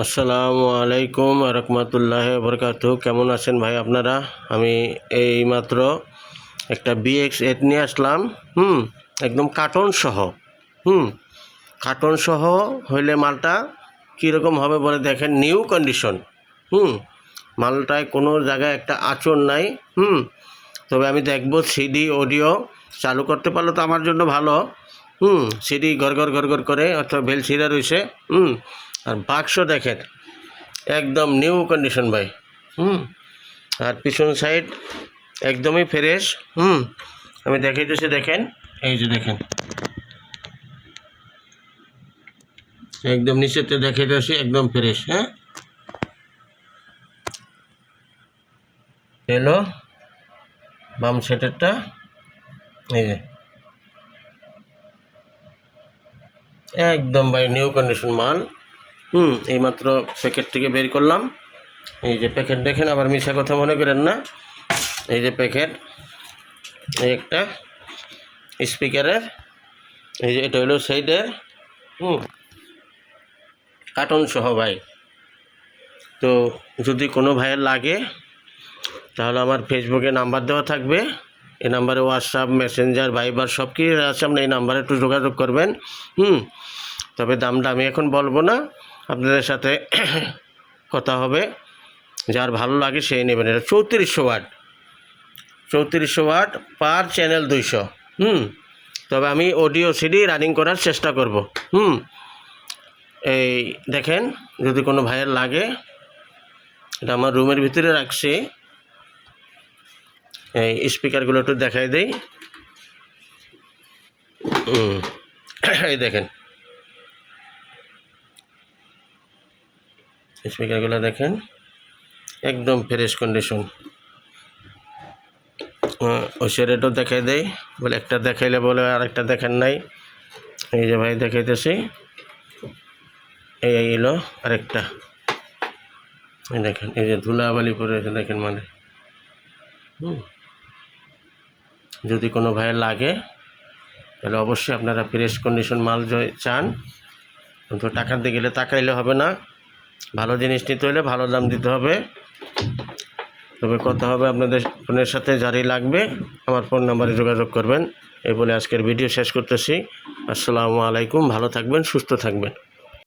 আসসালামু আলাইকুম রহমতুল্লাহ বরকাতু। কেমন আছেন ভাই আপনারা? আমি এইমাত্র একটা BX8 নিয়ে আসলাম। একদম কার্টন সহ। কার্টন সহ হইলে মালটা কীরকম হবে বলে দেখেন। New condition. মালটায় কোনো জায়গায় একটা আঁচড় নাই। তবে আমি দেখবো সিডি অডিও চালু করতে পারলে তো আমার জন্য ভালো। সিডি গড় করে অথবা বেল ছিঁড়া রয়েছে। আর বাক্স দেখেন একদম নিউ কন্ডিশন ভাই। আর পিছন সাইড একদমই ফ্রেশ। আমি দেখাইতেছি, দেখেন, এই যে দেখেন, একদম নিচেতে দেখাইতেছি একদম ফ্রেশ। এলো বাম সাইডেরটা, এই যে একদম ভাই নিউ কন্ডিশন মাল। এইমাত্র প্যাকেট থেকে বের করলাম। এই যে প্যাকেট দেখেন, আবার মিশা কথা মনে করেন না। এই যে প্যাকেট, এই একটা স্পিকারের, এই যে এটা হলো সাইডের কার্টন সহ ভাই। তো যদি কোনো ভাইয়ের লাগে তাহলে আমার ফেসবুকে নাম্বার দেওয়া থাকবে। এই নাম্বারে হোয়াটসঅ্যাপ, মেসেঞ্জার, ভাইবার সব কিছু আছে। আপনি এই নাম্বারে একটু যোগাযোগ করবেন। তবে দামটা আমি এখন বলবো না, আপনাদের সাথে কথা হবে। যার ভালো লাগে সেই নেবেন। এটা 3400 ওয়াট, 3400 ওয়াট পার চ্যানেল 200। তবে আমি অডিও সিডি রানিং করার চেষ্টা করব। এই দেখেন, যদি কোনো ভাইয়ের লাগে, এটা আমার রুমের ভিতরে রাখছি। এই স্পিকারগুলো একটু দেখাই দেই। এই দেখেন স্পিকারগুলো দেখেন একদম ফ্রেশ কন্ডিশন। ওই রেটও দেখাই দেয়, বলে একটা দেখাইলে বলে আরেকটা দেখেন নাই। এই যে ভাই দেখাইতেছি, এই এলো আরেকটা। এই দেখেন, এই যে ধুলাবালি পরে দেখেন মানে। যদি কোনো ভাইয়ের লাগে তাহলে অবশ্যই আপনারা ফ্রেশ কন্ডিশন মাল চান। কিন্তু টাকার দিকে গেলে তাকাইলে হবে না, ভালো জিনিস নিতে হলে ভালো দাম দিতে হবে। তবে কথা হবে আপনাদের ফোনের সাথে, যারই লাগবে আমার ফোন নাম্বারে যোগাযোগ করবেন। এই বলে আজকের ভিডিও শেষ করতেছি। আসসালামু আলাইকুম, ভালো থাকবেন, সুস্থ থাকবেন।